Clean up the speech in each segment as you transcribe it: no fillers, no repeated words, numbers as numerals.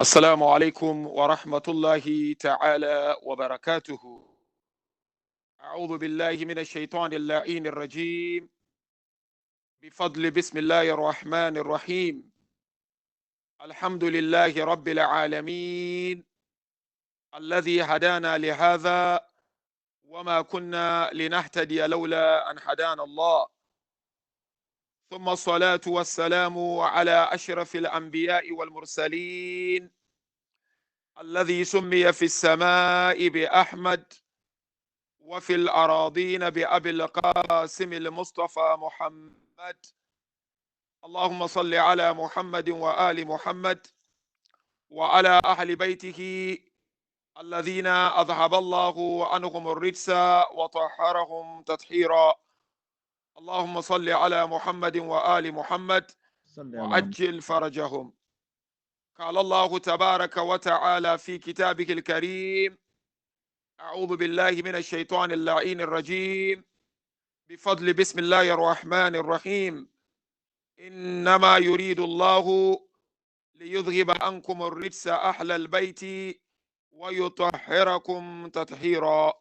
السلام عليكم ورحمة الله تعالى وبركاته. أعوذ بالله من الشيطان اللعين الرجيم. بفضل بسم الله الرحمن الرحيم. الحمد لله رب العالمين الذي هدانا لهذا وما كنا لنهتدي لولا أن هدانا الله. ثم الصلاة والسلام على أشرف الأنبياء والمرسلين الذي سمي في السماء بأحمد وفي الأراضين بأبي القاسم المصطفى محمد. اللهم صل على محمد وآل محمد وعلى أهل بيته الذين أذهب الله عنهم الرجس وطهرهم تطهيرا. اللهم صل على محمد وآل محمد وعجل فرجهم. قال الله تبارك وتعالى في كتابه الكريم: أعوذ بالله من الشيطان اللعين الرجيم. بفضل بسم الله الرحمن الرحيم. إنما يريد الله ليذهب عنكم الرجس أهل البيت ويطهركم تطهيرا.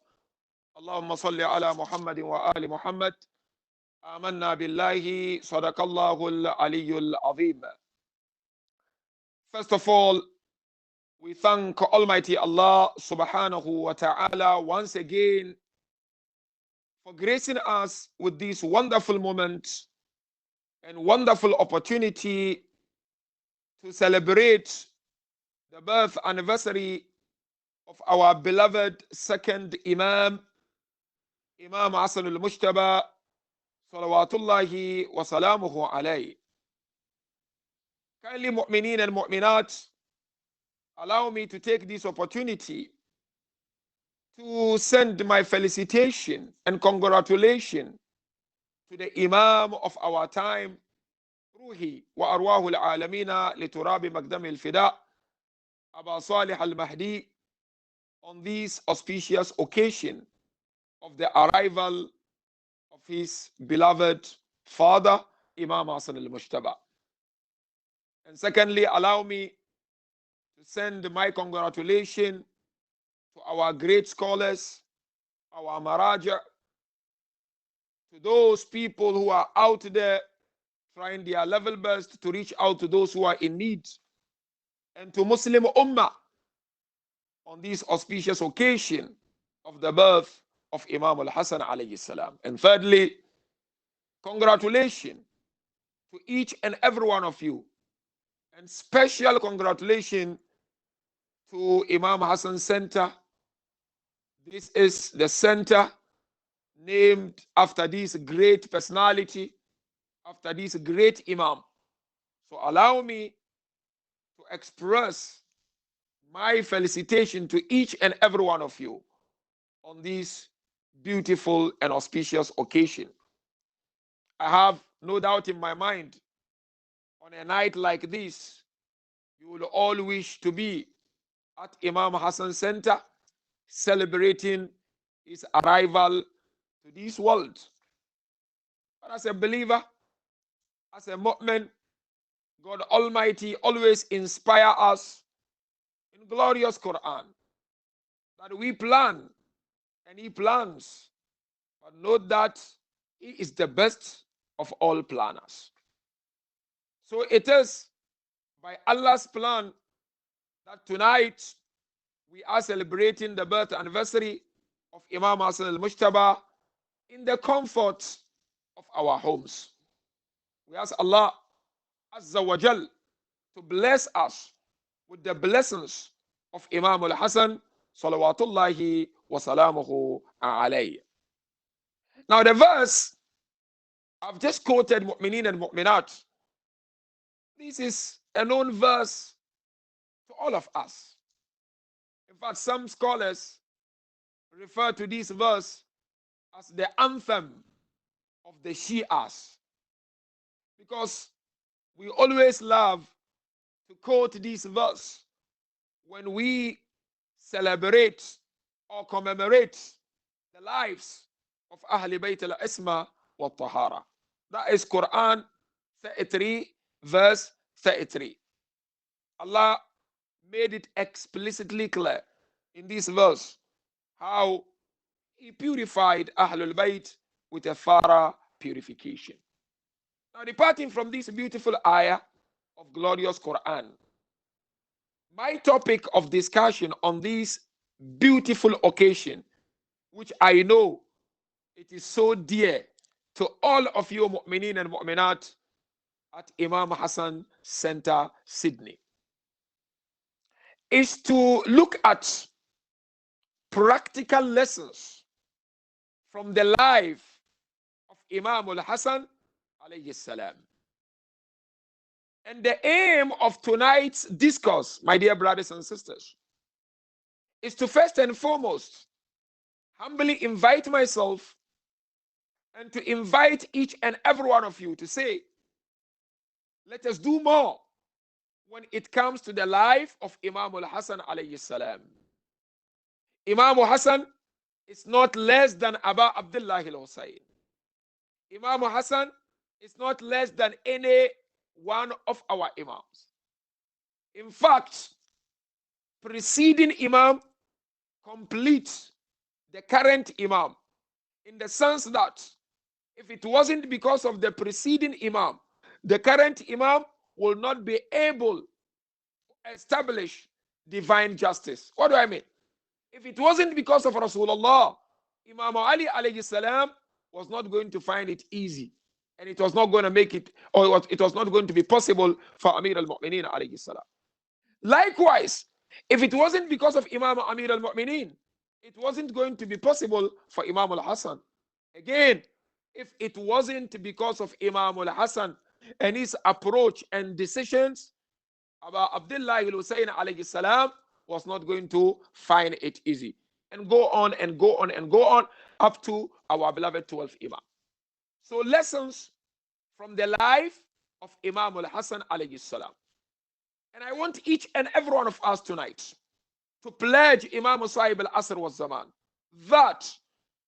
اللهم صل على محمد وآل محمد. آمنا بالله صدق الله العلي العظيم. First of all, we thank Almighty Allah subhanahu wa ta'ala once again for gracing us with this wonderful moment and wonderful opportunity to celebrate the birth anniversary of our beloved second Imam, Imam Hasan al-Mujtaba, salawatullahi wa salamuhu alayhi. Kindly mu'mineen and mu'minat, allow me to take this opportunity to send my felicitation and congratulation to the Imam of our time, روحي وأرواح العالمين لتراب مقدم الفداء أبا صالح المهدي, on this auspicious occasion of the arrival of his beloved father, Imam Hasan al-Mujtaba. And secondly, allow me to send my congratulations to our great scholars, our maraja, to those people who are out there trying their level best to reach out to those who are in need, and to Muslim Ummah on this auspicious occasion of the birth of Imam Hasan alayhi salam. And thirdly, congratulations to each and every one of you, and special congratulations to Imam Hasan Center. This is the center named after this great personality, after this great Imam. So allow me to express my felicitation to each and every one of you on this beautiful and auspicious occasion. I have no doubt in my mind, on a night like this, you will all wish to be at Imam Hasan Center celebrating his arrival to this world. But as a believer, as a mu'min, God Almighty always inspire us in glorious Quran that we plan and He plans, but note that He is the best of all planners. So it is by Allah's plan that tonight we are celebrating the birth anniversary of Imam Hasan al-Mujtaba in the comfort of our homes. We ask Allah Azza wa Jal to bless us with the blessings of Imam al-Hasan salawatullahi wa salamuhu alayhi. Now the verse I've just quoted, mu'mineen and mu'minat, this is a known verse to all of us. In fact, some scholars refer to this verse as the anthem of the Shias, because we always love to quote this verse when we celebrate or commemorate the lives of Ahl Bayt al-Isma wa Tahara. That is Quran 33 verse 33. Allah made it explicitly clear in this verse how he purified Ahlul Bayt with a thorough purification. Now, departing from this beautiful ayah of glorious Quran, my topic of discussion on this beautiful occasion, which I know it is so dear to all of you mu'mineen and mu'minat at Imam Hasan Center, Sydney, is to look at practical lessons from the life of Imam al-Hasan alayhi salam. And the aim of tonight's discourse, my dear brothers and sisters, is to first and foremost humbly invite myself and to invite each and every one of you to say, let us do more when it comes to the life of Imam al-Hasan alayhi salam. Imam al-Hasan is not less than Abu Abdullah al-Husayn. Imam al-Hasan is not less than any one of our Imams. In fact, preceding Imam completes the current Imam, in the sense that if it wasn't because of the preceding Imam, the current Imam will not be able to establish divine justice. What do I mean? If it wasn't because of Rasulullah, Imam Ali alayhi salam was not going to find it easy. And it was not going to make it, or it was not going to be possible for Amir al-Mu'mineen alayhi salam. Likewise, if it wasn't because of Imam Amir al-Mu'mineen, it wasn't going to be possible for Imam al-Hasan. Again, if it wasn't because of Imam al-Hasan and his approach and decisions, Abu Abdullah al-Husayn alayhi salam was not going to find it easy. And go on and go on and go on up to our beloved 12th Imam. So lessons from the life of Imam al-Hasan alayhi salam. And I want each and every one of us tonight to pledge Imam Sahib al-Asr wa Zaman that,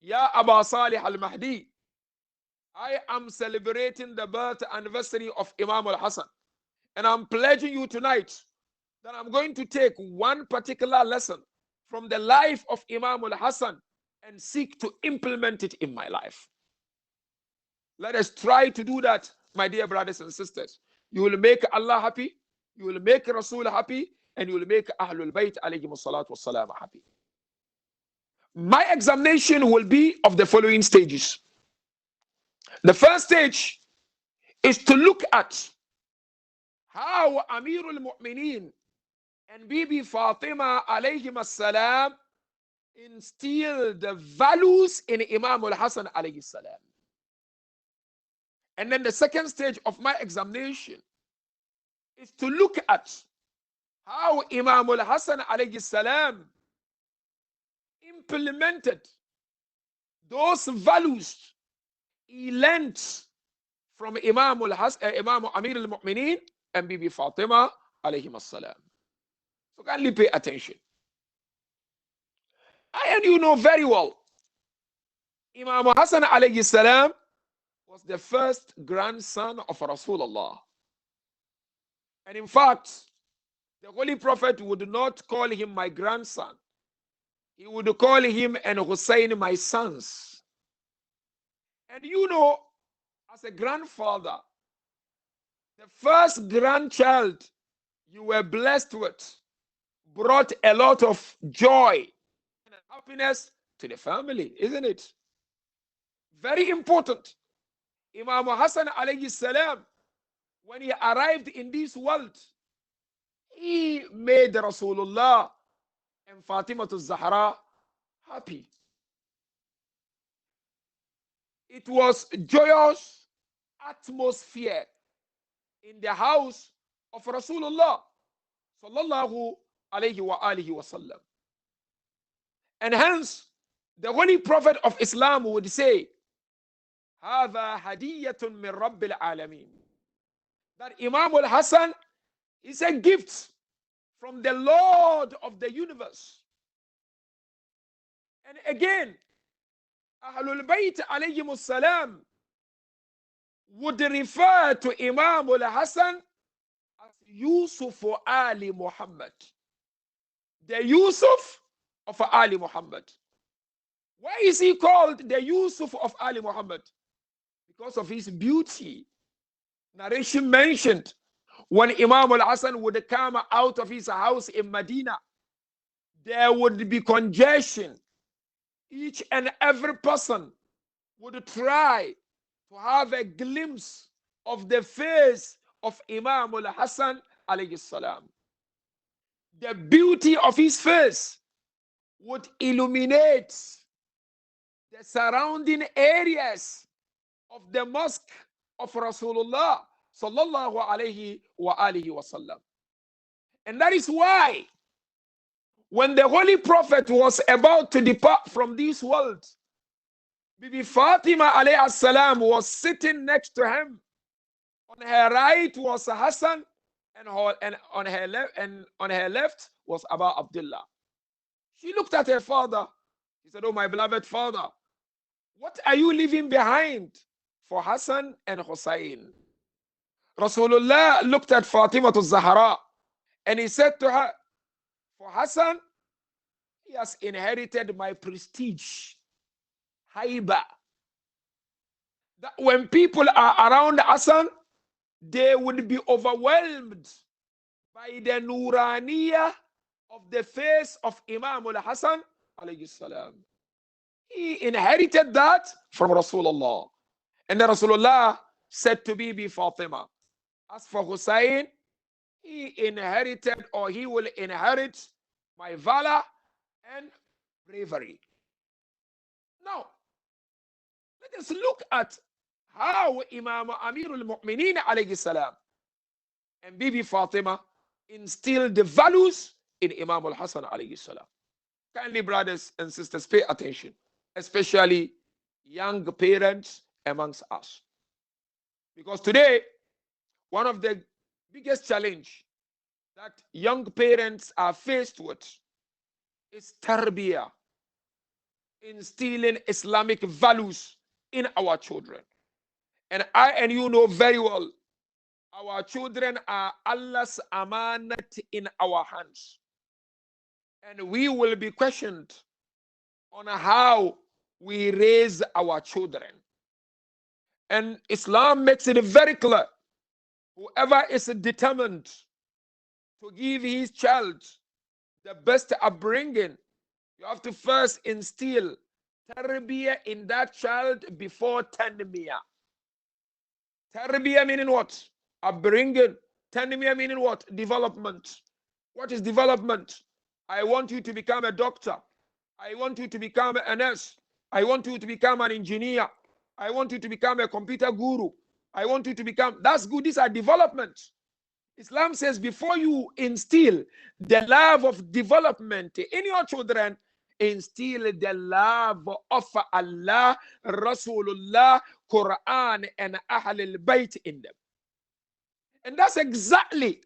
Ya Aba Salih al-Mahdi, I am celebrating the birth anniversary of Imam al-Hasan. And I'm pledging you tonight that I'm going to take one particular lesson from the life of Imam al-Hasan and seek to implement it in my life. Let us try to do that, my dear brothers and sisters. You will make Allah happy, you will make Rasul happy, and you will make Ahlul Bayt alayhim salatu wassalam happy. My examination will be of the following stages. The first stage is to look at how Amirul Mu'mineen and Bibi Fatima alayhim salam instilled the values in Imam al-Hasan alayhi salam. And then the second stage of my examination is to look at how Imam al-Hasan alayhi salam implemented those values he learned from Imam Amir al-Mu'mineen and Bibi Fatima alayhim salam. So kindly pay attention. And you know very well, Imam Hasan alayhi salam was the first grandson of Rasulullah. And in fact, the Holy Prophet would not call him my grandson. He would call him and Hussein my sons. And you know, as a grandfather, the first grandchild you were blessed with brought a lot of joy and happiness to the family, isn't it? Very important. Imam Hasan alayhi salam, when he arrived in this world, he made Rasulullah and Fatima al-Zahra happy. It was joyous atmosphere in the house of Rasulullah sallallahu alayhi wa alihi wa sallam. And hence, the Holy Prophet of Islam would say, هذا هدية من رب العالمين. That Imam al-Hasan is a gift from the Lord of the universe. And again, Ahlul Bayt alayhim salam would refer to Imam al-Hasan as Yusuf Ali Muhammad. the Yusuf of Ali Muhammad. Why is he called the Yusuf of Ali Muhammad? Because of his beauty. Narration mentioned when Imam Hasan would come out of his house in Medina, there would be congestion. Each and every person would try to have a glimpse of the face of Imam Hasan alayhi salam. The beauty of his face would illuminate the surrounding areas of the mosque of Rasulullah sallallahu alayhi wa alihi wasallam. And that is why when the Holy Prophet was about to depart from this world, Bibi Fatima alayhi salam was sitting next to him. On her right was Hassan, and on her left was Abu Abdullah. She looked at her father. She said, "Oh, my beloved father, what are you leaving behind for Hassan and Hussein?" Rasulullah looked at Fatima to Zahra and he said to her, "For Hassan, he has inherited my prestige, haiba. That when people are around Hassan, they would be overwhelmed by the Nuraniya of the face of Imam al-Hasan alayhi salam. He inherited that from Rasulullah. And then Rasulullah said to Bibi Fatima, as for Hussein, he inherited, or he will inherit, my valor and bravery." Now, let us look at how Imam Amirul Mu'mineen alayhi salam and Bibi Fatima instilled the values in Imam al-Hasan alayhi salam. Kindly, brothers and sisters, pay attention, especially young parents amongst us. Because today, one of the biggest challenge that young parents are faced with is tarbiyah, instilling Islamic values in our children. And I and you know very well, our children are Allah's amanat in our hands. And we will be questioned on how we raise our children. And Islam makes it very clear, whoever is determined to give his child the best upbringing, you have to first instill tarbiyah in that child before tanmiyah. Tarbiyah meaning what? Upbringing. Tanmiyah meaning what? Development. What is development? I want you to become a doctor. I want you to become a nurse. I want you to become an engineer. I want you to become a computer guru. I want you to become, that's good. These are developments. Islam says before you instill the love of development in your children, instill the love of Allah, Rasulullah, Quran, and Ahl al-Bayt in them. And that's exactly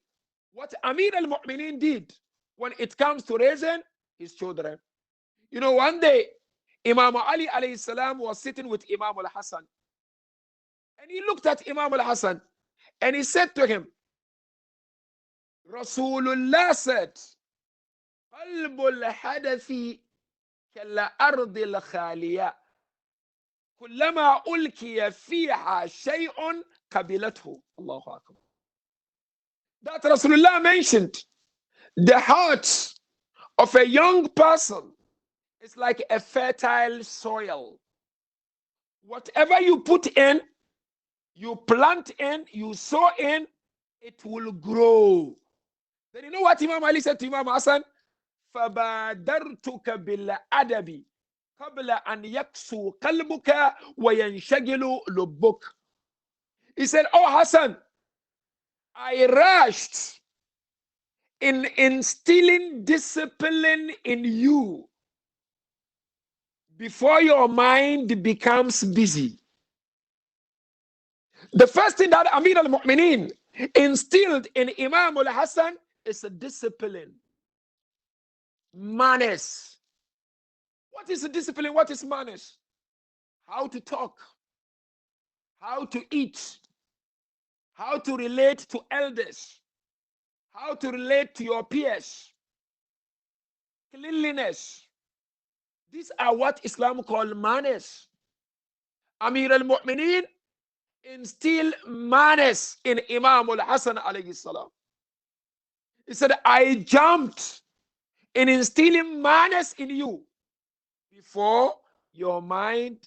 what Amir al-Mu'mineen did when it comes to raising his children. You know, one day, Imam Ali alayhi salam was sitting with Imam al-Hasan. And he looked at Imam al-Hasan and he said to him, Rasulullah said, قلب الحدث كالأرض الخالية كلما ألقي فيها شيء قبلته. Allahu Akbar. That Rasulullah mentioned, the heart of a young person is like a fertile soil. Whatever you put in, you plant in, you sow in, it will grow. Then you know what Imam Ali said to Imam Hasan? فَبَادَرْتُكَ بِالْأَدَبِ قَبْلَ أَنْ يَكْسُو قَلْبُكَ وَيَنْشَغِلُ لُبُّكَ. He said, "Oh Hassan, I rushed in instilling discipline in you before your mind becomes busy." The first thing that Amir al-Mu'mineen instilled in Imam al-Hasan is a discipline. Manners. What is a discipline? What is manners? How to talk, how to eat, how to relate to elders, how to relate to your peers. cleanliness. These are what Islam calls manners. Amir al-Mu'mineen instilled manners in Imam Hasan alayhi salam. He said, I jumped in instilling manners in you before your mind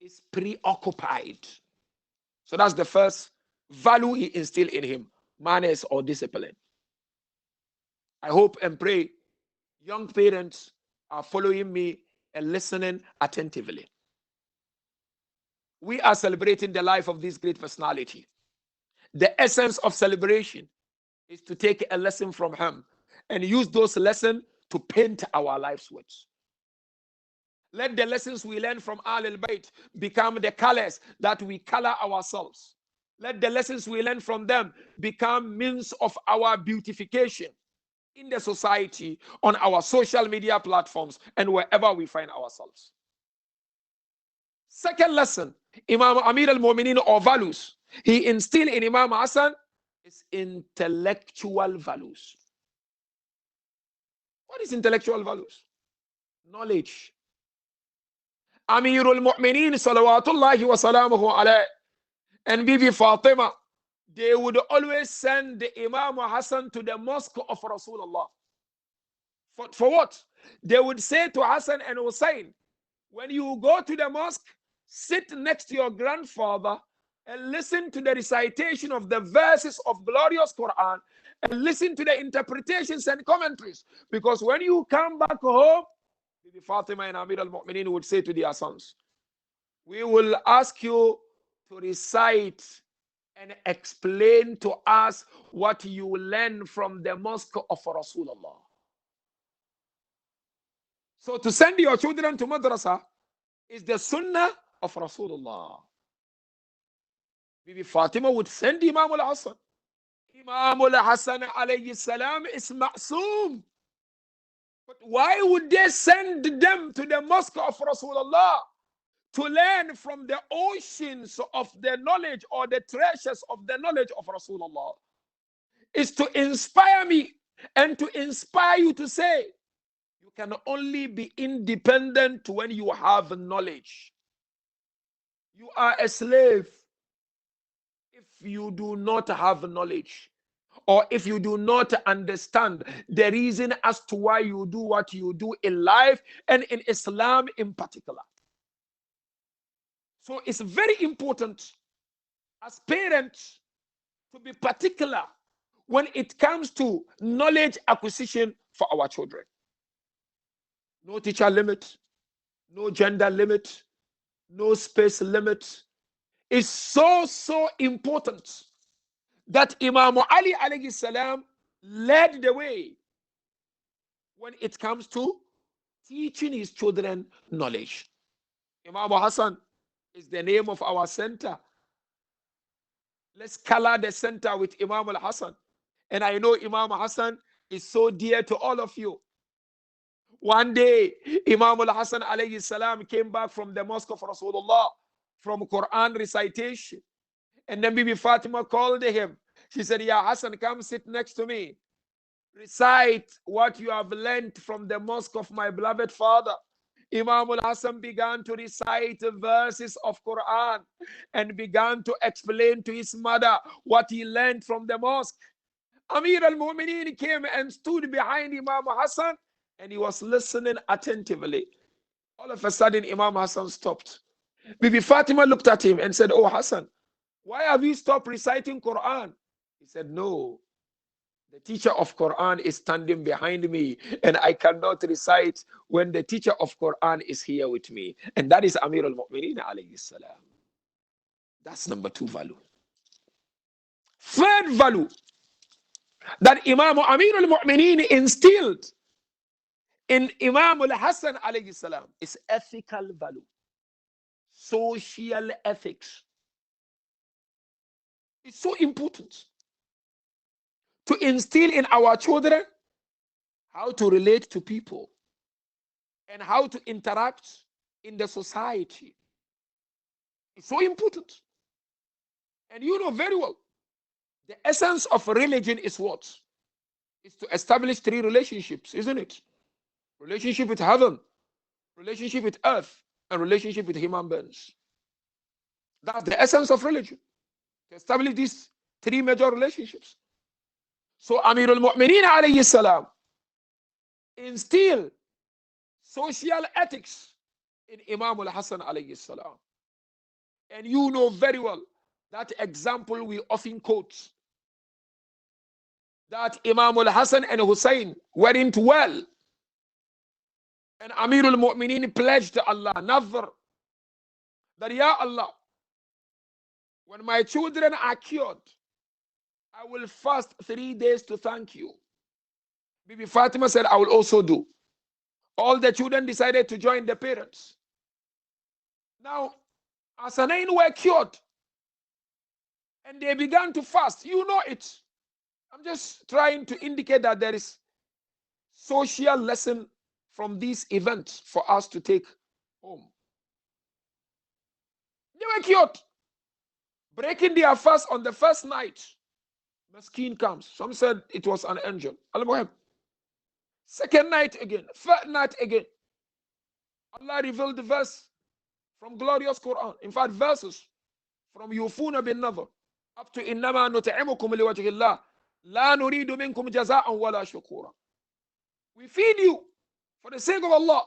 is preoccupied. So that's the first value he instilled in him, manners or discipline. I hope and pray young parents are following me and listening attentively. We are celebrating the life of this great personality. The essence of celebration is to take a lesson from him and use those lessons to paint our lives with. Let the lessons we learn from Ahlul Bayt become the colors that we color ourselves. Let the lessons we learn from them become means of our beautification in the society, on our social media platforms, and wherever we find ourselves. Second lesson, Imam Amir al-Mu'mineen, or values he instilled in Imam Hasan is intellectual values. What is intellectual values? Knowledge. Amir al-Mu'mineen salawatullahi wa salamuhu alayhi and Bibi Fatima, they would always send the Imam Hasan to the mosque of Rasulullah. For what? They would say to Hassan and Hussein, when you go to the mosque, sit next to your grandfather and listen to the recitation of the verses of glorious Quran and listen to the interpretations and commentaries. Because when you come back home, Bibi Fatima and Amir al-Mu'mineen would say to their sons, we will ask you to recite and explain to us what you learn from the mosque of Rasulullah. So to send your children to madrasa is the sunnah of Rasulullah. Bibi Fatima would send Imam al-Hasan. Imam al-Hasan alayhi salam is ma'soom. But why would they send them to the mosque of Rasulullah to learn from the oceans of the knowledge or the treasures of the knowledge of Rasulullah? Is to inspire me and to inspire you to say, you can only be independent when you have knowledge. You are a slave if you do not have knowledge, or if you do not understand the reason as to why you do what you do in life and in Islam in particular. So it's very important as parents to be particular when it comes to knowledge acquisition for our children. No teacher limit, no gender limit, no space limit. It's so important that Imam Ali alayhi salam led the way when it comes to teaching his children knowledge. Imam Hasan is the name of our center. Let's color the center with Imam al-Hasan. And I know Imam Hasan is so dear to all of you. One day, Imam al-Hasan alayhi salam came back from the mosque of Rasulullah from Quran recitation. And then Bibi Fatima called him. She said, Ya Hasan, come sit next to me. Recite what you have learned from the mosque of my beloved father. Imam al-Hasan began to recite verses of Quran and began to explain to his mother what he learned from the mosque. Amir al-Mu'mineen came and stood behind Imam Hasan and he was listening attentively. All of a sudden, Imam Hasan stopped. Bibi Fatima looked at him and said, Oh Hasan, why have you stopped reciting Quran? He said, no, the teacher of Quran is standing behind me and I cannot recite when the teacher of Quran is here with me. And that is Amir al-Mu'mineen alayhi salam. That's number 2 value. Third value that Imam Amir al-Mu'mineen instilled in Imam al-Hasan alayhi salam is ethical value, social ethics. It's so important to instill in our children how to relate to people and how to interact in the society. It's so important. And you know very well, the essence of religion is what? It's to establish 3 relationships, isn't it? relationship with heaven, relationship with earth, and relationship with human beings. That's the essence of religion, to establish these three major relationships. So Amirul Mu'mineen alayhi salam instill social ethics in Imam al-Hasan alayhi salam. And you know very well that example we often quote, that Imam al-Hasan and Hussein weren't well. And Amirul Mu'mineen pledged to Allah, Nazar, that Ya Allah, when my children are cured, I will fast 3 days to thank you. Bibi Fatima said, I will also do. All the children decided to join the parents. Now, Hasanain were cured and they began to fast. You know it. I'm just trying to indicate that there is social lesson from this event for us to take home. They were cured. Breaking their fast on the first night, Maskeen comes. Some said it was an angel. Al-Muhim. Second night again, third night again. Allah revealed the verse from glorious Quran. In fact, verses from Yufuna bin Nadhr up to Innama nut'imukum liwajhillah la nuridu minkum jaza'an wala shukura. We feed you for the sake of Allah.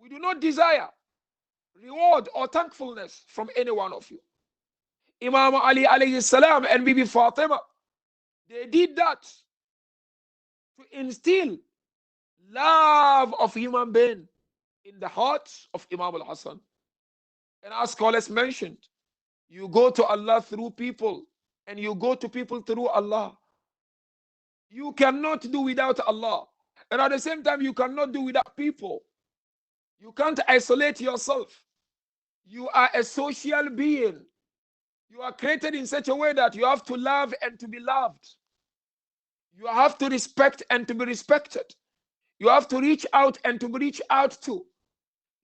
We do not desire reward or thankfulness from any one of you. Imam Ali alayhi salam and Bibi Fatima, they did that to instill love of human being in the hearts of Imam al-Hasan. And as scholars mentioned, you go to Allah through people and you go to people through Allah. You cannot do without Allah. And at the same time, you cannot do without people. You can't isolate yourself. You are a social being. You are created in such a way that you have to love and to be loved. You have to respect and to be respected. You have to reach out and to be reached out to.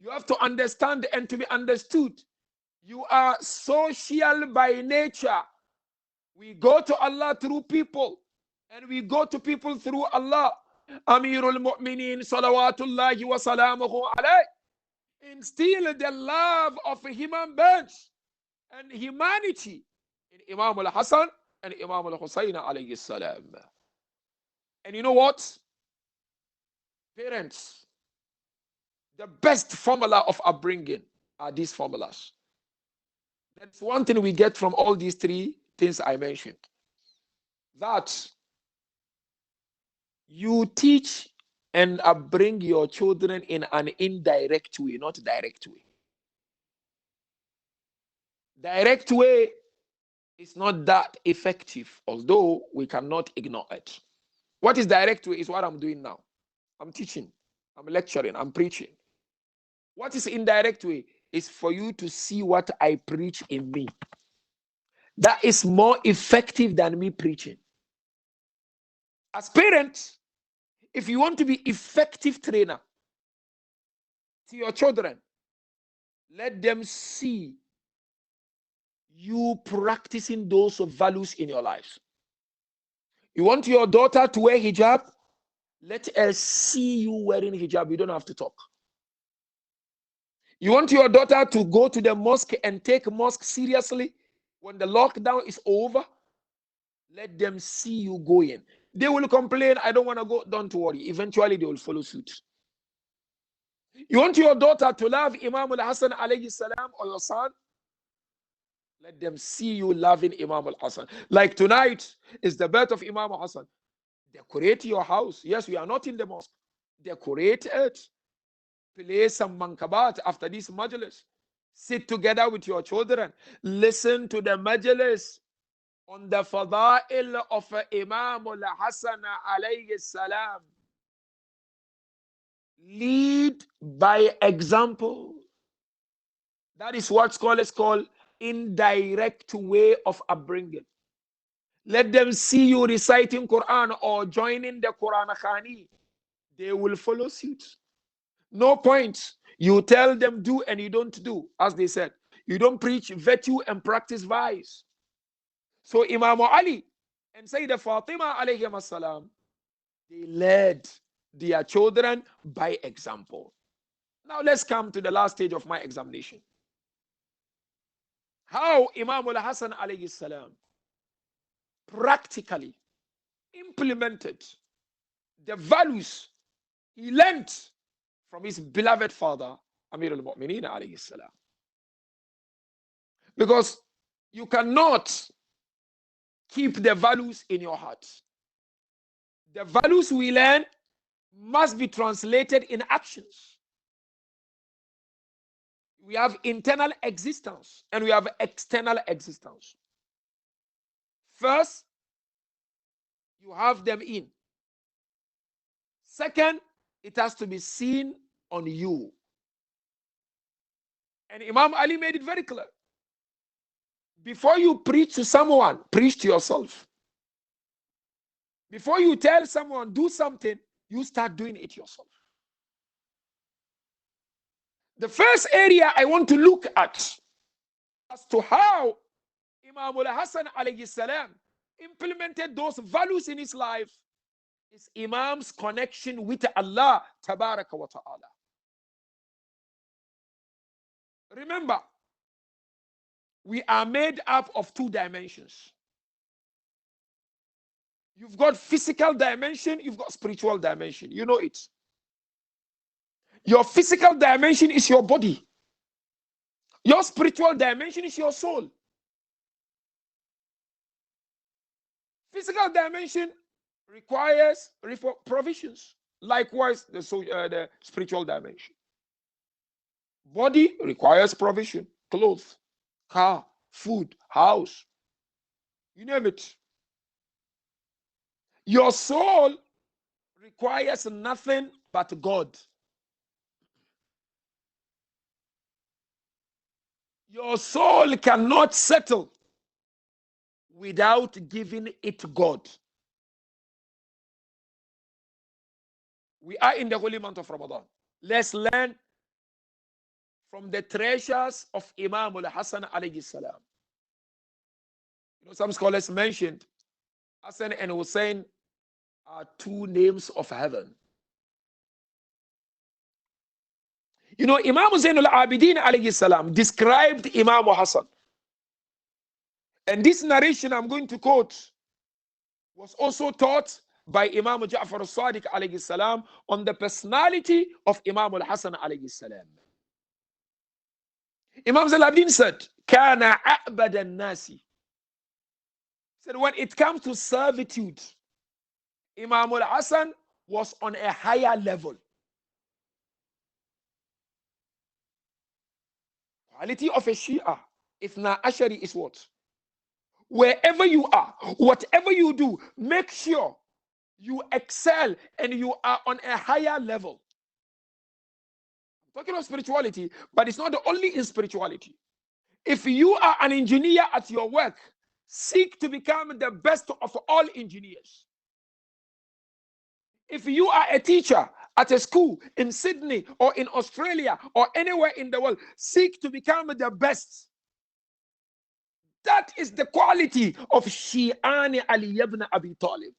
You have to understand and to be understood. You are social by nature. We go to Allah through people, and we go to people through Allah. Amirul Mu'mineen salawatullahi wa salamuhu alayh instill the love of human beings and humanity in Imam al-Hasan and Imam al-Husayn alayhi salam. And you know what? Parents, the best formula of upbringing are these formulas. That's one thing we get from all these three things I mentioned. That you teach and upbring your children in an indirect way, not direct way. Direct way is not that effective, although we cannot ignore it. What is direct way is what I'm doing now. I'm teaching, I'm lecturing, I'm preaching. What is indirect way is for you to see what I preach in me. That is more effective than me preaching. As parents, if you want to be effective trainer to your children, let them see you practicing those values in your lives. You want your daughter to wear hijab? Let her see you wearing hijab. You don't have to talk. You want your daughter to go to the mosque and take mosque seriously when the lockdown is over? Let them see you going. They will complain, I don't want to go. Don't worry. Eventually, they will follow suit. You want your daughter to love Imam al-Hasan alayhi salam or your son? Let them see you loving Imam al-Hasan. Like tonight is the birth of Imam Hasan. Decorate your house. Yes, we are not in the mosque. Decorate it. Play some mankabat after this majlis. Sit together with your children. Listen to the majlis on the fada'il of Imam al-Hasan alayhi salam. Lead by example. That is what scholars call indirect way of upbringing. Let them see you reciting Quran or joining the Quran Khani. They will follow suit. No point. You tell them do and you don't do, as they said. You don't preach virtue and practice vice. So Imam Ali and Sayyidah Fatima alayhi salam, they led their children by example. Now let's come to the last stage of my examination. How Imam Hasan alayhi salam practically implemented the values he learned from his beloved father, Amir al-Mu'mineen alayhi salam. Because you cannot keep the values in your heart. The values we learn must be translated in actions. We have internal existence and we have external existence. First, you have them in. Second, it has to be seen on you. And Imam Ali made it very clear. Before you preach to someone, preach to yourself. Before you tell someone, do something, you start doing it yourself. The first area I want to look at as to how Imam Hasan alayhi salam implemented those values in his life is Imam's connection with Allah tabaraka wa ta'ala. Remember, we are made up of two dimensions. You've got physical dimension, you've got spiritual dimension. You know it. Your physical dimension is your body. Your spiritual dimension is your soul. Physical dimension requires provisions. Likewise, the spiritual dimension. Body requires provision. Clothes, car, food, house. You name it. Your soul requires nothing but God. Your soul cannot settle without giving it God. We are in the holy month of Ramadan. Let's learn from the treasures of Imam Hasan alayhi salam. You know, some scholars mentioned Hassan and Hussein are two names of heaven. You know, Imam Zain al-Abidin alayhi salam described Imam Hasan. And this narration I'm going to quote was also taught by Imam Ja'far al-Sadiq alayhi salam on the personality of Imam al-Hasan alayhi salam. Imam Zain al-Abidin said, Kana a'bad al-nasi. Said when it comes to servitude, Imam al-Hasan was on a higher level. Quality of a Shia, Ithna Ashari is what? Wherever you are, whatever you do, make sure you excel and you are on a higher level. I'm talking of spirituality, but it's not the only in spirituality. If you are an engineer at your work, seek to become the best of all engineers. If you are a teacher at a school in Sydney or in Australia or anywhere in the world, seek to become the best. That is the quality of Shi'ani Ali ibn Abi Talib.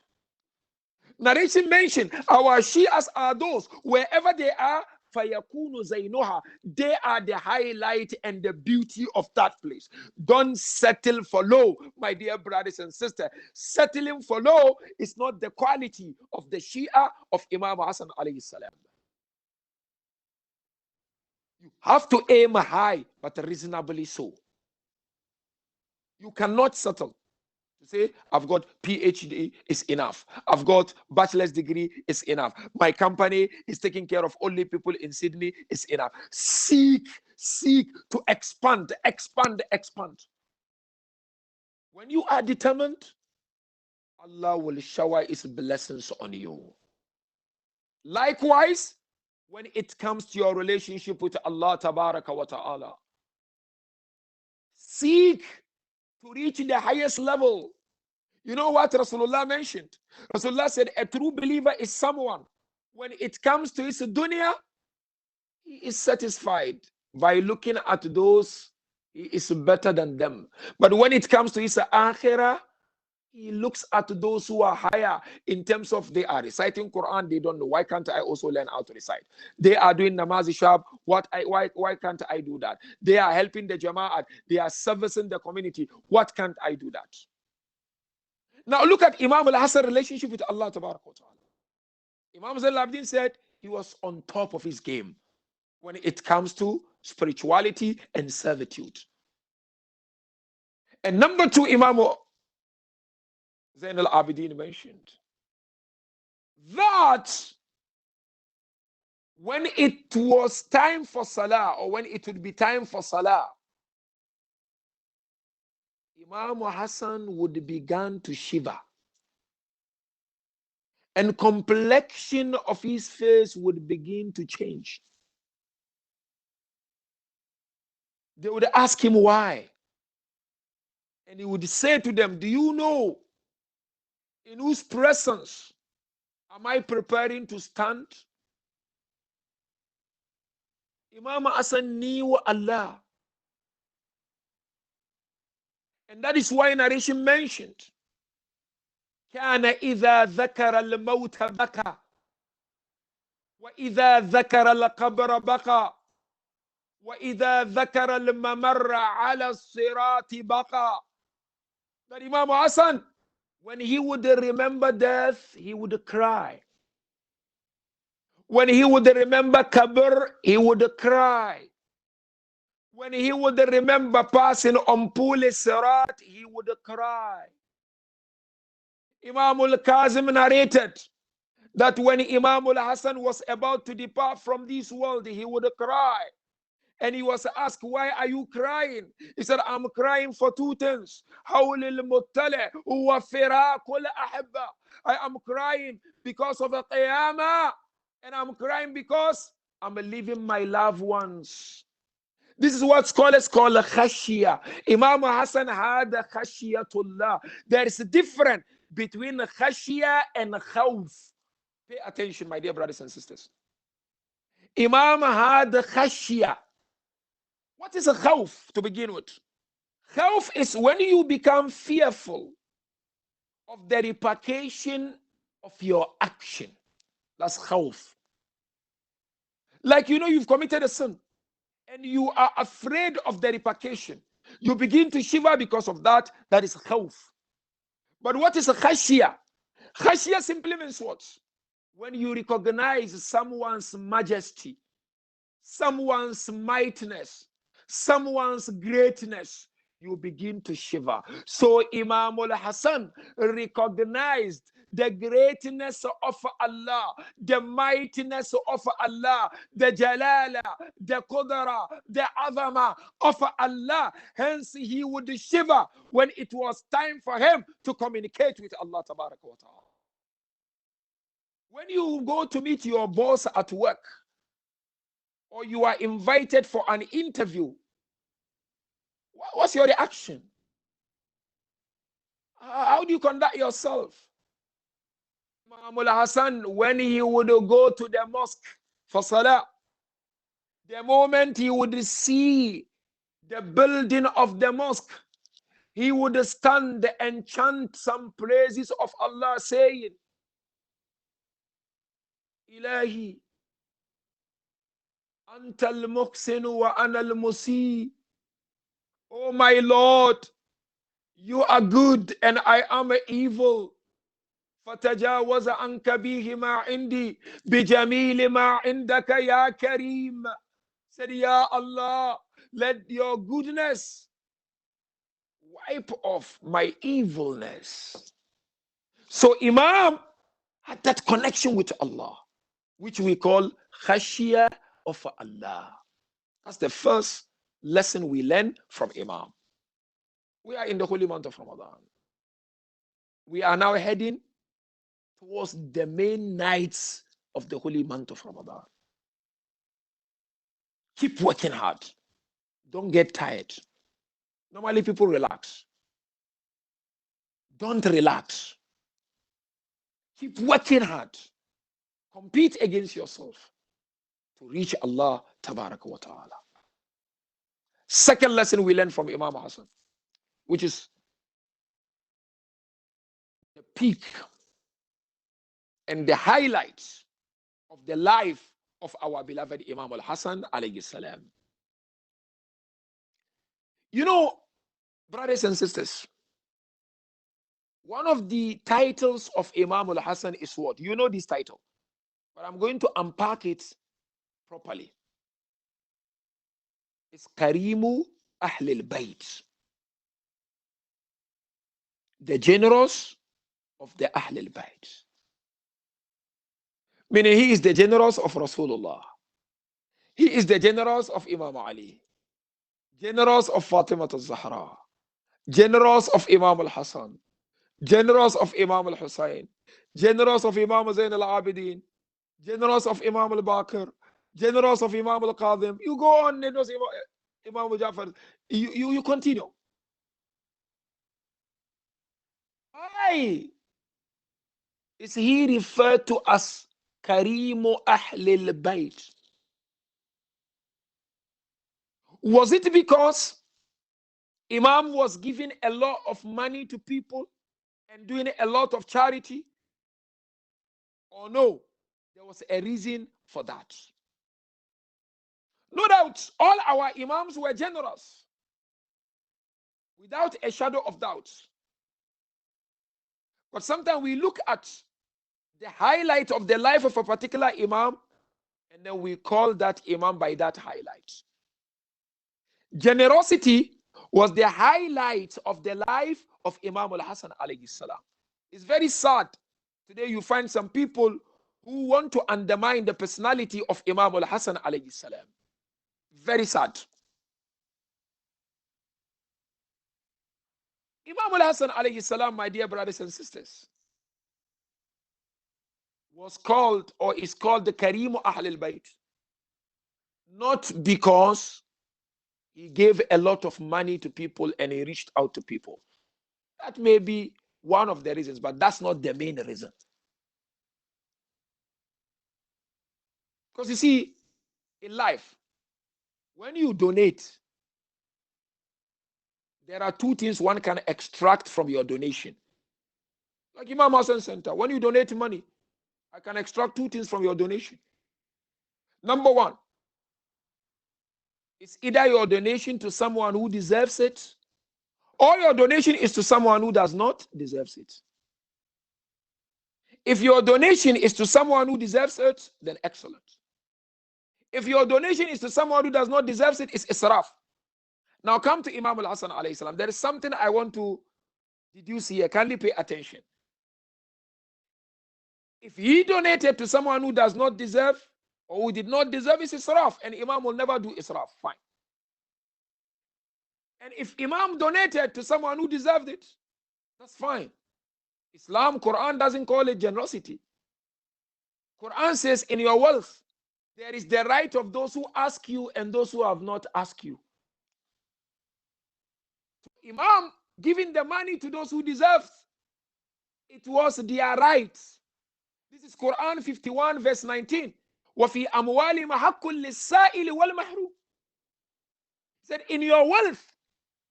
Narration mentioned our Shias are those, wherever they are, fayakunu zainuha, they are the highlight and the beauty of that place. Don't settle for low, my dear brothers and sisters. Settling for low is not the quality of the Shia of Imam Hasan alayhi salam. You have to aim high, but reasonably so. You cannot settle. To say, I've got PhD is enough. I've got bachelor's degree is enough. My company is taking care of only people in Sydney is enough. Seek to expand. When you are determined, Allah will shower His blessings on you. Likewise, when it comes to your relationship with Allah Tabaraka wa Ta'ala, seek to reach the highest level. You know what Rasulullah mentioned? Rasulullah said a true believer is someone, when it comes to his dunya, he is satisfied by looking at those he is better than them. But when it comes to his akhirah, he looks at those who are higher in terms of they are reciting Quran, they don't know. Why can't I also learn how to recite? They are doing namaz shab. Why can't I do that? They are helping the jama'at. They are servicing the community. What can't I do that? Now look at Imam al-Hasan relationship with Allah Ta'ala. Imam Zain said he was on top of his game when it comes to spirituality and servitude. And number two, Imam Zain al-Abidin mentioned that when it was time for Salah, or when it would be time for Salah, Imam Hasan would begin to shiver. And complexion of his face would begin to change. They would ask him why. And he would say to them, do you know in whose presence am I preparing to stand? Imam Hasan knew Allah. And that is why narration mentioned, كان إذا ذكر الموت بكى وإذا ذكر القبر بكى وإذا ذكر الممر على الصراط بكى. That Imam Hasan, when he would remember death, he would cry. When he would remember Qabr, he would cry. When he would remember passing on Pul Sirat, he would cry. Imam al-Kazim narrated that when Imam al-Hasan was about to depart from this world, he would cry. And he was asked, why are you crying? He said, I'm crying for two things. I am crying because of the Qiyamah. And I'm crying because I'm leaving my loved ones. This is what scholars call khashiyah. Imam Hasan had khashiyatullah. There is a difference between khashiyah and khawf. Pay attention, my dear brothers and sisters. Imam had khashiyah. What is a khawf to begin with? Khawf is when you become fearful of the repercussion of your action. That's khawf. Like, you know, you've committed a sin and you are afraid of the repercussion. You begin to shiver because of that. That is khawf. But what is a khashiyah? Khashiyah simply means what? When you recognize someone's majesty, someone's mightiness, someone's greatness, you begin to shiver. So Imam al-Hasan recognized the greatness of Allah, the mightiness of Allah, the jalala, the qudra, the azama of Allah. Hence he would shiver when it was time for him to communicate with Allah Tabaraka wa Ta'ala. When you go to meet your boss at work, or you are invited for an interview, what's your reaction? How do you conduct yourself? Imam Hasan, when he would go to the mosque for Salah, the moment he would see the building of the mosque, he would stand and chant some praises of Allah, saying, Ilahi, Anta al-Muhsin wa ana al-Musi. Oh my Lord, you are good and I am evil. فتجاوز عن كبيه ما عندي بجميل ما عندك يا كريم. Said, Ya Allah, let your goodness wipe off my evilness. So Imam had that connection with Allah, which we call khashiyah of Allah. That's the first lesson we learn from Imam. We are in the holy month of Ramadan. We are now heading towards the main nights of the holy month of Ramadan. Keep working hard. Don't get tired. Normally people relax. Don't relax. Keep working hard. Compete against yourself to reach Allah Tabaraka wa Ta'ala. Second lesson we learn from Imam Hasan, which is the peak and the highlights of the life of our beloved Imam Hasan alayhi salam. You know, brothers and sisters, one of the titles of Imam Hasan is what? You know this title, but I'm going to unpack it properly. It's Karimu Ahlil Bayt, the generous of the Ahlil Bayt. Meaning he is the generous of Rasulullah. He is the generous of Imam Ali, generous of Fatima al-Zahra, generous of Imam al-Hasan, generous of Imam al-Hussein, generous of Imam Zain al-Abidin, generous of Imam al-Bakr, generous of Imam al-Qadim. You go on, Imam Jafar. You continue. Why is he referred to as Karimu Ahlil Bayt? Was it because Imam was giving a lot of money to people and doing a lot of charity? Or no, there was a reason for that. No doubt, all our Imams were generous, without a shadow of doubt. But sometimes we look at the highlight of the life of a particular Imam, and then we call that Imam by that highlight. Generosity was the highlight of the life of Imam al-Hasan alayhi salam. It's very sad. Today you find some people who want to undermine the personality of Imam al-Hasan alayhi salam. Very sad. Imam al-Hasan alayhi salam, my dear brothers and sisters, was called or is called the Karimu Ahlul Bayt, not because he gave a lot of money to people and he reached out to people. That may be one of the reasons, but that's not the main reason. Because you see, in life, when you donate, there are two things one can extract from your donation. Like Imam Hasan Center, when you donate money, I can extract two things from your donation. Number one, it's either your donation to someone who deserves it, or your donation is to someone who does not deserve it. If your donation is to someone who deserves it, then excellent. If your donation is to someone who does not deserve it, it's israf. Now come to Imam al-Hasan alayhi salam. There is something I want to deduce here. Kindly pay attention. If he donated to someone who does not deserve or who did not deserve, it's israf. And Imam will never do israf. Fine. And if Imam donated to someone who deserved it, that's fine. Islam, Quran doesn't call it generosity. Quran says in your wealth, there is the right of those who ask you and those who have not asked you. So Imam giving the money to those who deserve, it was their right. This is Quran 51 verse 19. وَفِي أَمْوَالِهِمْ حَقٌّ لِلسَّائِلِ وَالْمَحْرُومِ. Said in your wealth,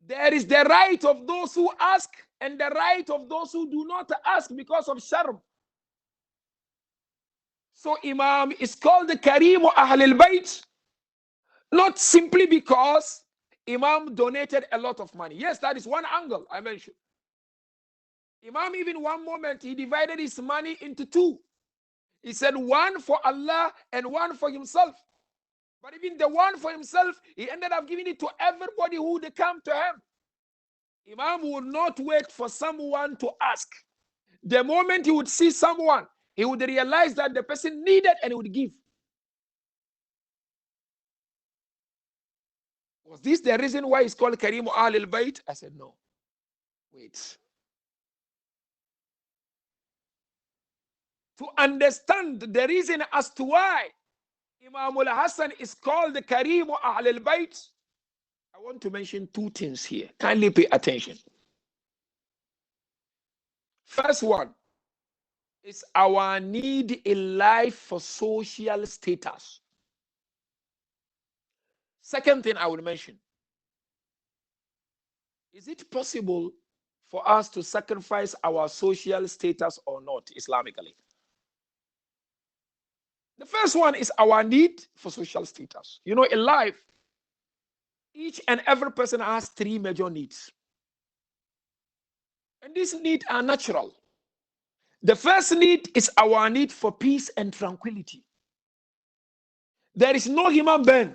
there is the right of those who ask and the right of those who do not ask because of sharm. So Imam is called the Karimu Ahlul Bayt, not simply because Imam donated a lot of money. Yes, that is one angle I mentioned. Imam, even one moment, he divided his money into two. He said one for Allah and one for himself. But even the one for himself, he ended up giving it to everybody who would come to him. Imam would not wait for someone to ask. The moment he would see someone, he would realize that the person needed and he would give. Was this the reason why it's called Karimu Ahlul Bayt? I said, no. Wait. To understand the reason as to why Imam al-Hasan is called the Karimu Ahlul Bayt, I want to mention two things here. Kindly pay attention. First one is our need in life for social status. Second thing I would mention, is it possible for us to sacrifice our social status or not, Islamically? The first one is our need for social status. You know, in life, each and every person has three major needs. And these needs are natural. The first need is our need for peace and tranquility. There is no human being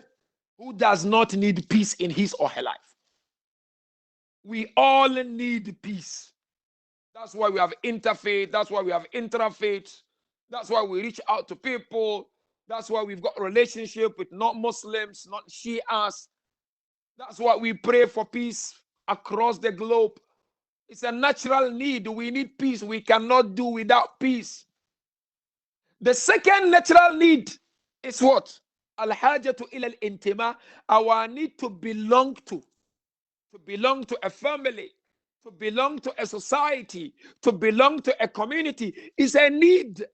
who does not need peace in his or her life. We all need peace. That's why we have interfaith. That's why we have interfaith. That's why we reach out to people. That's why we've got relationship with non-Muslims, not Shias. That's why we pray for peace across the globe. It's a natural need. We need peace. We cannot do without peace. The second natural need is what? Al-hajatu ila al-intima, our need to belong to a family, to belong to a society, to belong to a community is a need.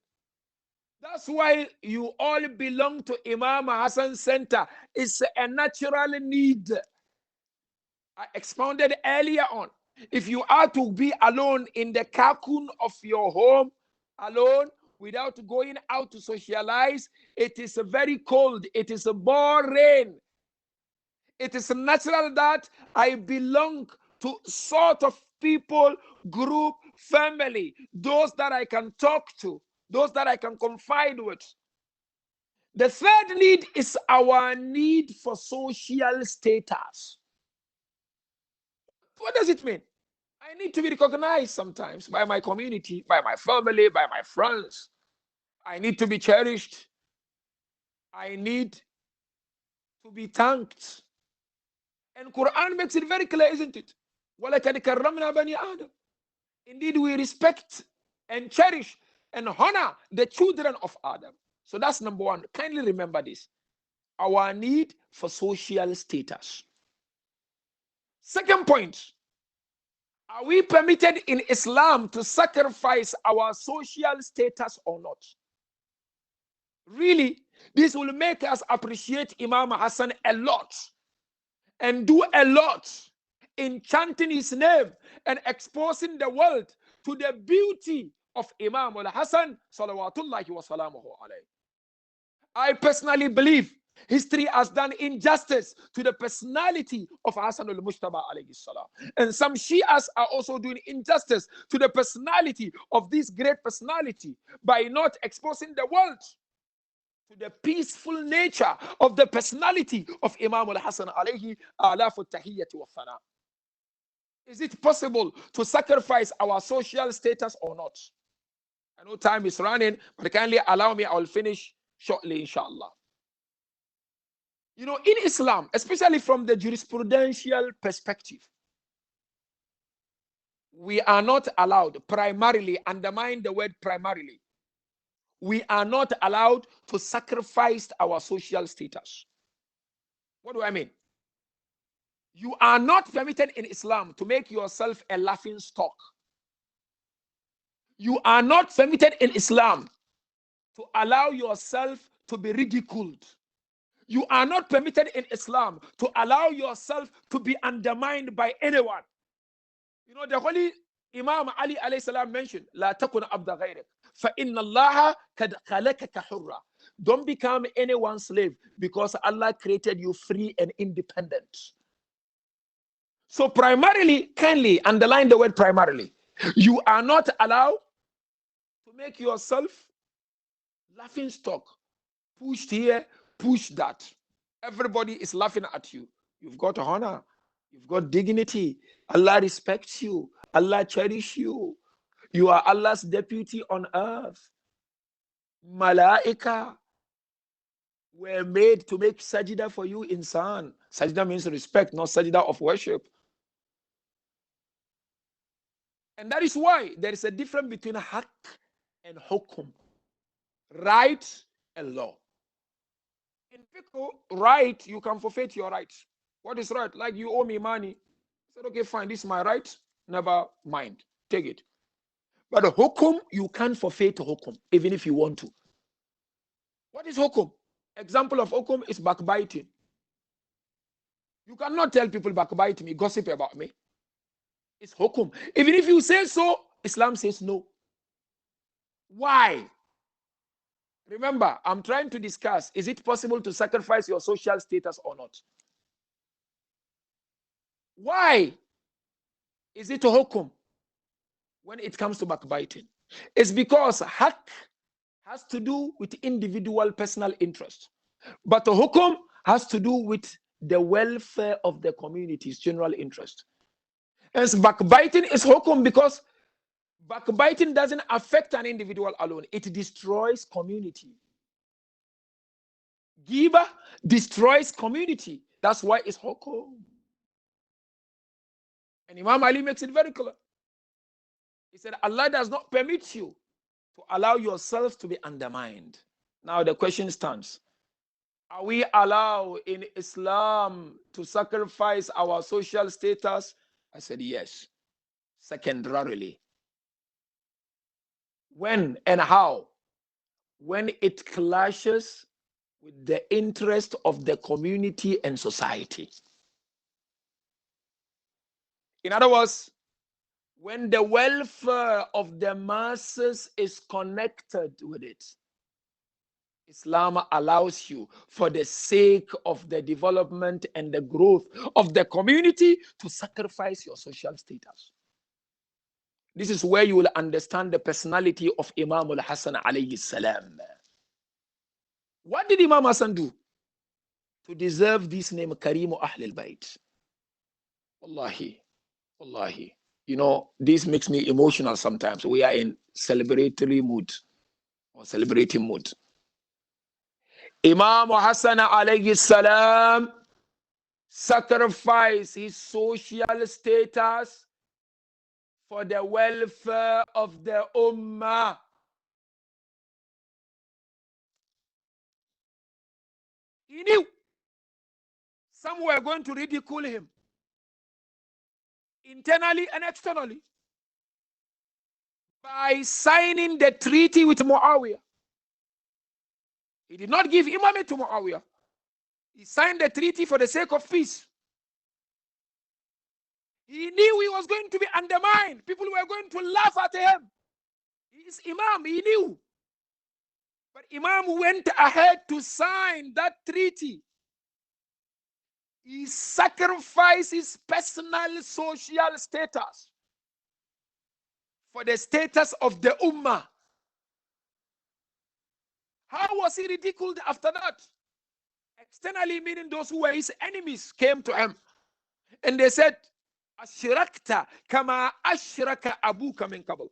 That's why you all belong to Imam Hasan Center. It's a natural need. I expounded earlier on. If you are to be alone in the cocoon of your home, alone, without going out to socialize, it is very cold. It is boring. It is natural that I belong to sort of people, group, family, those that I can talk to, those that I can confide with. The third need is our need for social status. What does it mean? I need to be recognized sometimes by my community, by my family, by my friends. I need to be cherished. I need to be thanked. And Quran makes it very clear, isn't it? وَلَكَدْ كَرَّمْنَا بَنِي آدَمَ. Indeed, we respect and cherish and honor the children of Adam. So that's number one. Kindly remember this. Our need for social status. Second point. Are we permitted in Islam to sacrifice our social status or not? Really, this will make us appreciate Imam Hasan a lot and do a lot in chanting his name and exposing the world to the beauty of Imam Hasan salawatullahi wa salamuhu alayhi. I personally believe history has done injustice to the personality of Hassan al-Mujtaba alayhi salam. And some Shias are also doing injustice to the personality of this great personality by not exposing the world to the peaceful nature of the personality of Imam al-Hasan alayhi alafu tahiyyati wa thana. Is it possible to sacrifice our social status or not? I know time is running, but kindly allow me, I will finish shortly, inshallah. You know, in Islam, especially from the jurisprudential perspective, we are not allowed, primarily, undermine the word primarily, we are not allowed to sacrifice our social status. What do I mean? You are not permitted in Islam to make yourself a laughing stock. You are not permitted in Islam to allow yourself to be ridiculed. You are not permitted in Islam to allow yourself to be undermined by anyone. You know, the holy Imam Ali alayhi salam mentioned, La takun abda ghayrik, fa inna Allah kad khalaqaka hurra. Don't become anyone's slave because Allah created you free and independent. So primarily, kindly underline the word primarily. You are not allowed to make yourself laughing stock. Pushed here, push that. Everybody is laughing at you. You've got honor. You've got dignity. Allah respects you. Allah cherishes you. You are Allah's deputy on earth. Malaika were made to make sajda for you, insan. Sajda means respect, not sajda of worship. And that is why there is a difference between haq and hukum. Right and law. In fiqh, right, you can forfeit your right. What is right? Like you owe me money. I said, okay, fine, this is my right. Never mind. Take it. But the hukum, you can't forfeit hukum, even if you want to. What is hukum? Example of hukum is backbiting. You cannot tell people backbite me, gossip about me. It's hukum. Even if you say so, Islam says no. Why? Remember, I'm trying to discuss, is it possible to sacrifice your social status or not? Why is it a hukum when it comes to backbiting? It's because haq has to do with individual personal interest. But the hukum has to do with the welfare of the community's general interest. Hence, backbiting is hukum because backbiting doesn't affect an individual alone. It destroys community. Giba destroys community. That's why it's hukum. And Imam Ali makes it very clear. He said, Allah does not permit you to allow yourself to be undermined. Now the question stands. Are we allowed in Islam to sacrifice our social status? I said yes, secondarily. When and how? When it clashes with the interest of the community and society. In other words, when the welfare of the masses is connected with it. Islam allows you, for the sake of the development and the growth of the community, to sacrifice your social status. This is where you will understand the personality of Imam Hasan alayhi salam. What did Imam Hasan do to deserve this name, Karimu Ahl al-Bayt? Wallahi, wallahi. You know, this makes me emotional sometimes. We are in celebratory mood or celebrating mood. Imam Hasan alayhi salam sacrificed his social status for the welfare of the Ummah. He knew some were going to ridicule him internally and externally by signing the treaty with Muawiyah. He did not give imamate to Muawiyah. He signed the treaty for the sake of peace. He knew he was going to be undermined. People were going to laugh at him. He is Imam, he knew. But Imam went ahead to sign that treaty. He sacrificed his personal social status for the status of the Ummah. How was he ridiculed after that? Externally, meaning those who were his enemies came to him and they said, Ashrakta kama ashraka abuka min qabl.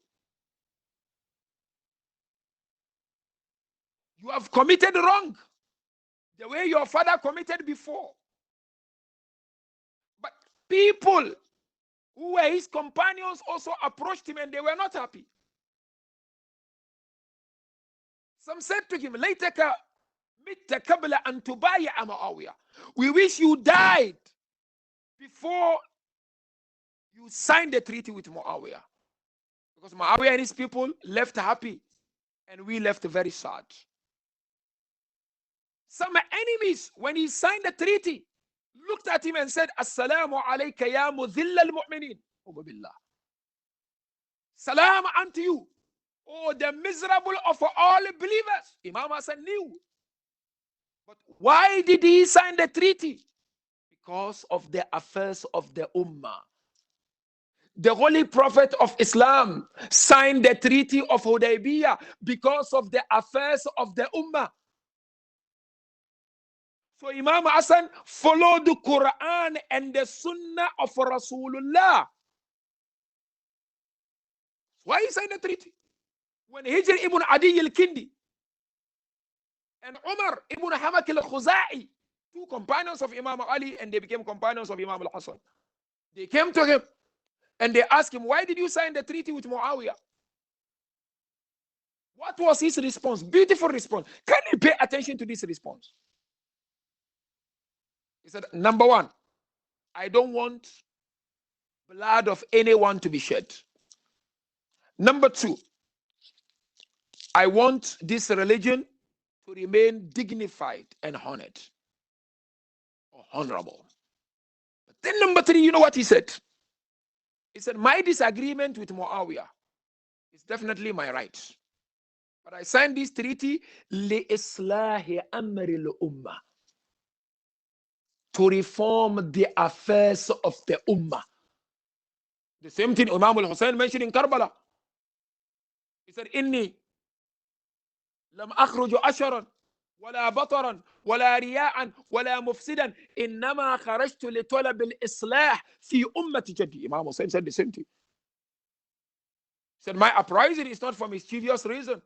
You have committed wrong the way your father committed before. But people who were his companions also approached him and they were not happy. Some said to him, Laytaka mitta qabla an tubayya Muawiyah. We wish you died before you signed the treaty with Muawiyah. Because Muawiyah and his people left happy and we left very sad. Some enemies, when he signed the treaty, looked at him and said, Assalamu alayka ya mudhilla al-mu'minin. Salam unto you, oh the miserable of all believers. Imam Hasan knew. But why did he sign the treaty? Because of the affairs of the Ummah. The Holy Prophet of Islam signed the Treaty of Hudaybiyah because of the affairs of the Ummah. So Imam Hasan followed the Quran and the Sunnah of Rasulullah. Why he signed the treaty? When Hijr ibn Adi al-Kindi and Umar ibn Hamak al-Khuzai, two companions of Imam Ali, and they became companions of Imam al-Hasan, they came to him and they asked him, why did you sign the treaty with Muawiyah? What was his response? Beautiful response. Can you pay attention to this response? He said, number one, I don't want blood of anyone to be shed. Number two, I want this religion to remain dignified and honored or honorable. But then number three, you know what he said? He said, my disagreement with Muawiyah is definitely my right. But I signed this treaty لِإِصْلَاحِ أَمْرِ الْأُمَّةِ, to reform the affairs of the Ummah. The same thing Imam Hasan mentioned in Karbala. He said, إِنِّي لَمْ أَخْرُجُ أَشَرًا ولا بطرا ولا رياء ولا مفسدا إنما خرجت لطلب الإصلاح في أمة جدي. Imam Hussein said the same thing. He said, my uprising is not for mischievous reason.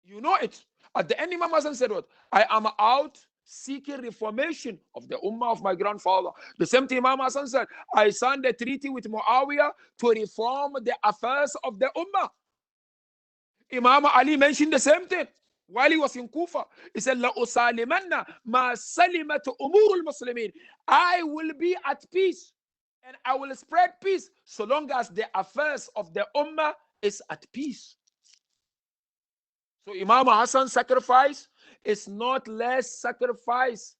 You know it. At the end, Imam Hasan said what? I am out seeking reformation of the Ummah of my grandfather. The same thing Imam Hasan said, I signed a treaty with Muawiyah to reform the affairs of the Ummah. Imam Ali mentioned the same thing while he was in Kufa. He said, La usalimanna ma salimat umurul muslimin. I will be at peace and I will spread peace so long as the affairs of the Ummah is at peace. So Imam Hasan's sacrifice is not less sacrifice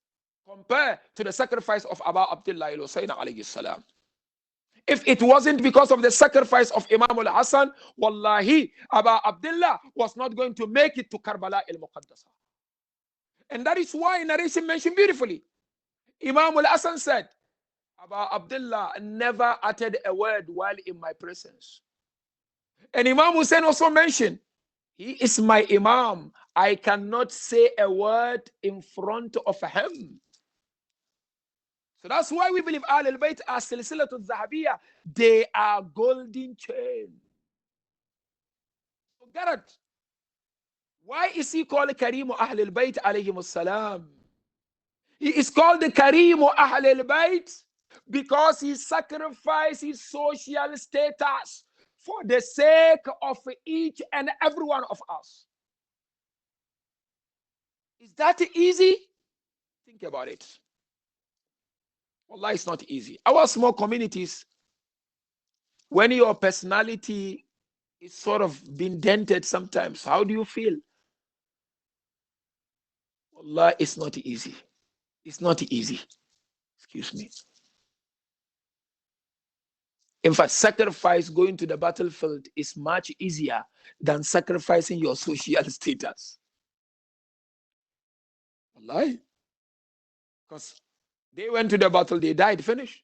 compared to the sacrifice of Abu Abdullah al-Husayn alayhi salam. If it wasn't because of the sacrifice of Imam al-Hasan, wallahi, Abu Abdullah was not going to make it to Karbala al-Muqaddasa. And that is why narration mentioned beautifully. Imam al-Hasan said, Abu Abdullah never uttered a word while in my presence. And Imam Hussein also mentioned, he is my Imam. I cannot say a word in front of him. So that's why we believe Ahl al-Bayt are silsilatul Zahabiyah. They are golden chain. So get it. Why is he called Kareem Ahl al-Bayt alayhim salam? He is called the Kareem Ahl al-Bayt because he sacrificed his social status for the sake of each and every one of us. Is that easy? Think about it. Wallah, it's not easy. Our small communities, when your personality is sort of being dented sometimes, how do you feel? Wallah, it's not easy. It's not easy. Excuse me. In fact, sacrifice going to the battlefield is much easier than sacrificing your social status. Wallahi. Because they went to the battle, they died, finished.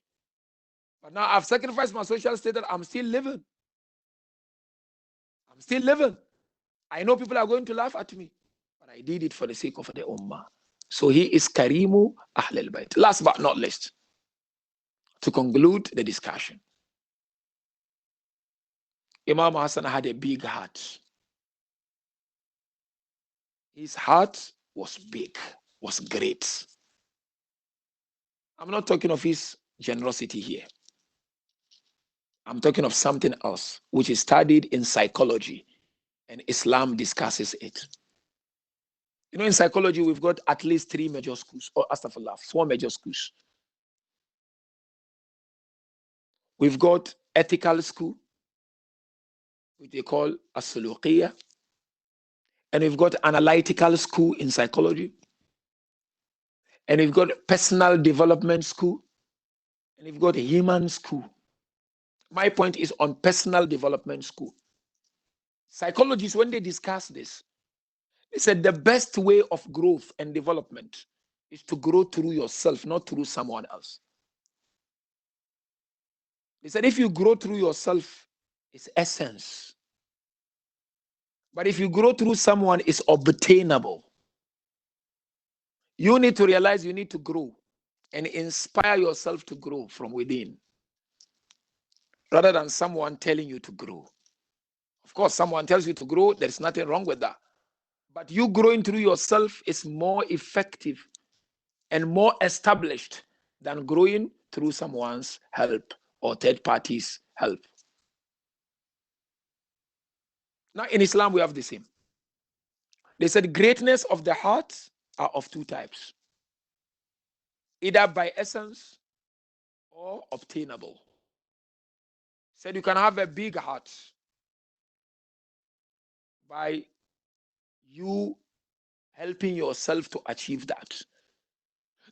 But now I've sacrificed my social status, I'm still living. I'm still living. I know people are going to laugh at me, but I did it for the sake of the Ummah. So he is Kareemu Ahl al-Bayt. Last but not least, to conclude the discussion, Imam Hasan had a big heart. His heart was big, was great. I'm not talking of his generosity here. I'm talking of something else, which is studied in psychology, and Islam discusses it. You know, in psychology, we've got at least 3 major schools, or astaghfirullah, 4 major schools. We've got ethical school, which they call as-suluqiyya, and we've got analytical school in psychology, and we've got personal development school, and we've got a human school. My point is on personal development school. Psychologists, when they discuss this, they said the best way of growth and development is to grow through yourself, not through someone else. They said if you grow through yourself, it's essence. But if you grow through someone, it's obtainable. You need to realize you need to grow and inspire yourself to grow from within, rather than someone telling you to grow. Of course, someone tells you to grow, there's nothing wrong with that. But you growing through yourself is more effective and more established than growing through someone's help or third party's help. Now, in Islam, we have the same. They said greatness of the heart are of 2 types, either by essence or obtainable. Said you can have a big heart by you helping yourself to achieve that.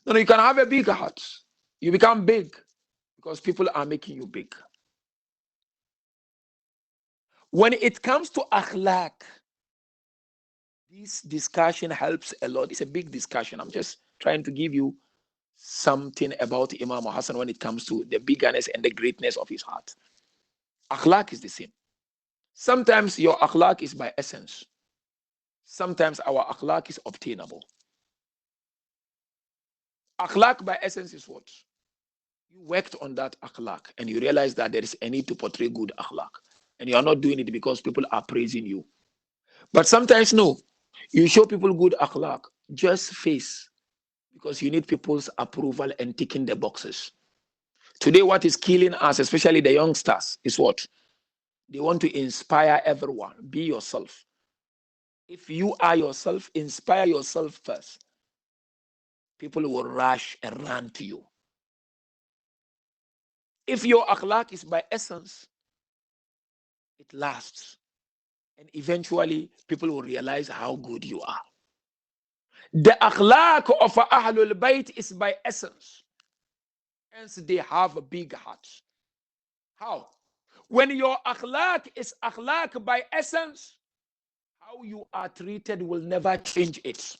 No, you can have a big heart. You become big because people are making you big. When it comes to akhlaq, this discussion helps a lot. It's a big discussion. I'm just trying to give you something about Imam Hasan when it comes to the bigness and the greatness of his heart. Akhlaq is the same. Sometimes your akhlaq is by essence. Sometimes our akhlaq is obtainable. Akhlaq by essence is what? You worked on that akhlaq and you realize that there is a need to portray good akhlaq. And you are not doing it because people are praising you. But sometimes, no, you show people good akhlaq, just face, because you need people's approval and ticking the boxes. Today, what is killing us, especially the youngsters, is what? They want to inspire everyone. Be yourself. If you are yourself, inspire yourself first. People will rush and run to you. If your akhlaq is by essence, it lasts. And eventually, people will realize how good you are. The akhlaq of Ahlul Bayt is by essence. Hence, they have a big heart. How? When your akhlaq is akhlaq by essence, how you are treated will never change it.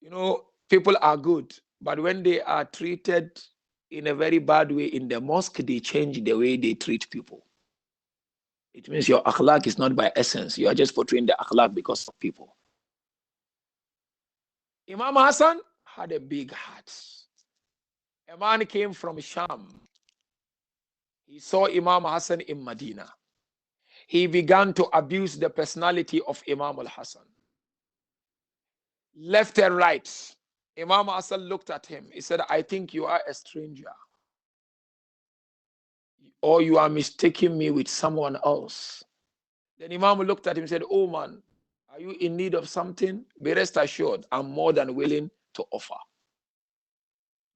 You know, people are good, but when they are treated in a very bad way in the mosque, they change the way they treat people. It means your akhlaq is not by essence. You are just portraying the akhlaq because of people. Imam Hasan had a big heart. A man came from Sham. He saw Imam Hasan in Medina. He began to abuse the personality of Imam al-Hasan. Left and right. Imam Hasan looked at him. He said, I think you are a stranger. Or you are mistaking me with someone else. Then Imam looked at him and said, oh man, are you in need of something? Be rest assured, I'm more than willing to offer.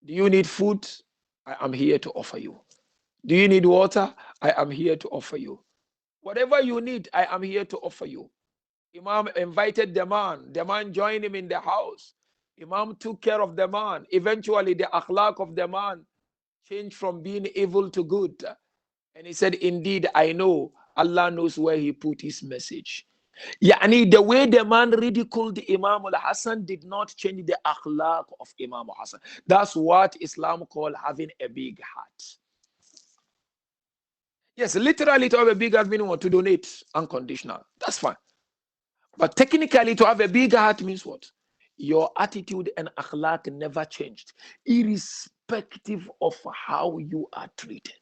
Do you need food? I am here to offer you. Do you need water? I am here to offer you. Whatever you need, I am here to offer you. Imam invited the man. The man joined him in the house. Imam took care of the man. Eventually, the akhlaq of the man changed from being evil to good. And he said, indeed, I know Allah knows where he put his message. Yani the way the man ridiculed Imam al-Hasan did not change the akhlaq of Imam al-Hasan. That's what Islam called having a big heart. Yes, literally to have a big heart meaning what? To donate unconditional. That's fine. But technically to have a big heart means what? Your attitude and akhlaq never changed, irrespective of how you are treated.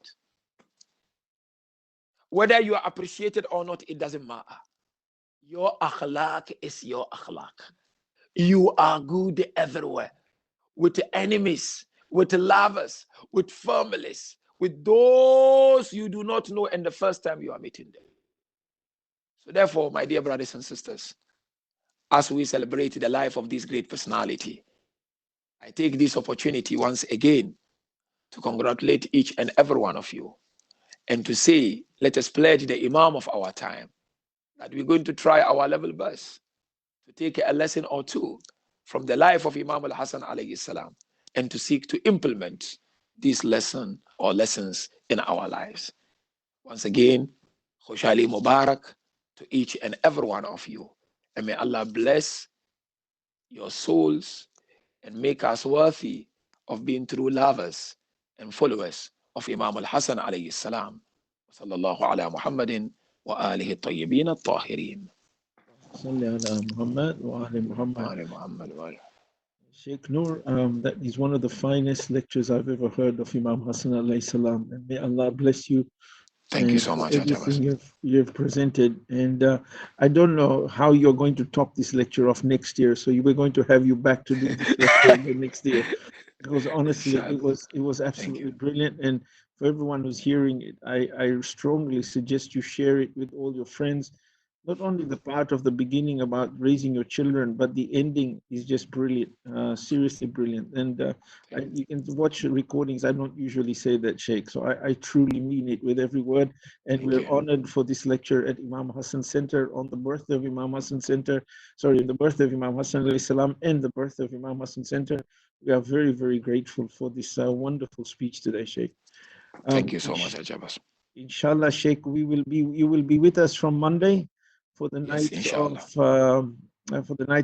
Whether you are appreciated or not, it doesn't matter. Your akhlaq is your akhlaq. You are good everywhere, with enemies, with lovers, with families, with those you do not know, and the first time you are meeting them. So therefore, my dear brothers and sisters, as we celebrate the life of this great personality, I take this opportunity once again to congratulate each and every one of you and to say, let us pledge the Imam of our time that we're going to try our level best to take a lesson or two from the life of Imam al-Hasan alayhi salam and to seek to implement this lesson or lessons in our lives. Once again, Khoshali Mubarak to each and every one of you. And may Allah bless your souls and make us worthy of being true lovers and followers of Imam al-Hasan alayhi salam. Sallallahu ala Muhammadin wa alihi at-tayyibin at-tahirin. Salli ala Muhammad wa ali Muhammad. Sheikh Nur, that is one of the finest lectures I've ever heard of Imam Hasan alayhi salam. And may Allah bless you. Thank you so much, everything you've presented. And I don't know how you're going to top this lecture off next year. So we're going to have you back to do this lecture again next year. Because honestly, it was absolutely brilliant. And for everyone who's hearing it, I strongly suggest you share it with all your friends. Not only the part of the beginning about raising your children, but the ending is just brilliant, seriously brilliant. And you can watch recordings. I don't usually say that, Sheikh. So I truly mean it with every word. And we're honored for this lecture at Imam Hasan Center on the birthday of Imam Hasan Center. Sorry, the birthday of Imam Hasan alayhi salam and the birthday of Imam Hasan Center. We are very, very grateful for this wonderful speech today, Sheikh. Thank you so much, Ajabas. Inshallah, Sheikh, you will be with us from Monday for the Yes, nights inshallah.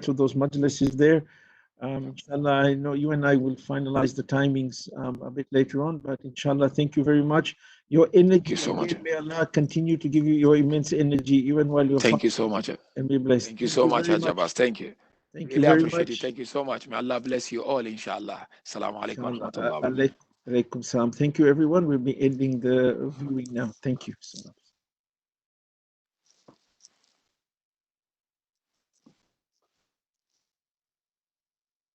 of those majlises there. Inshallah, I know you and I will finalize the timings a bit later on, but inshallah, thank you very much. Your Thank you energy so much. again, may Allah continue to give you your immense energy even while you're Thank you fasting, so much. and be blessed. Thank you Thank so you much, very much. Ajabas. Thank you. Thank you Really very appreciate it. much. Thank you so much. May Allah bless you all, inshallah. Assalamu alaikum wa Inshallah. rahmatullahi wa barakatuh. Alaikum salam. Thank you, everyone. We'll be ending the viewing now. Thank you so much.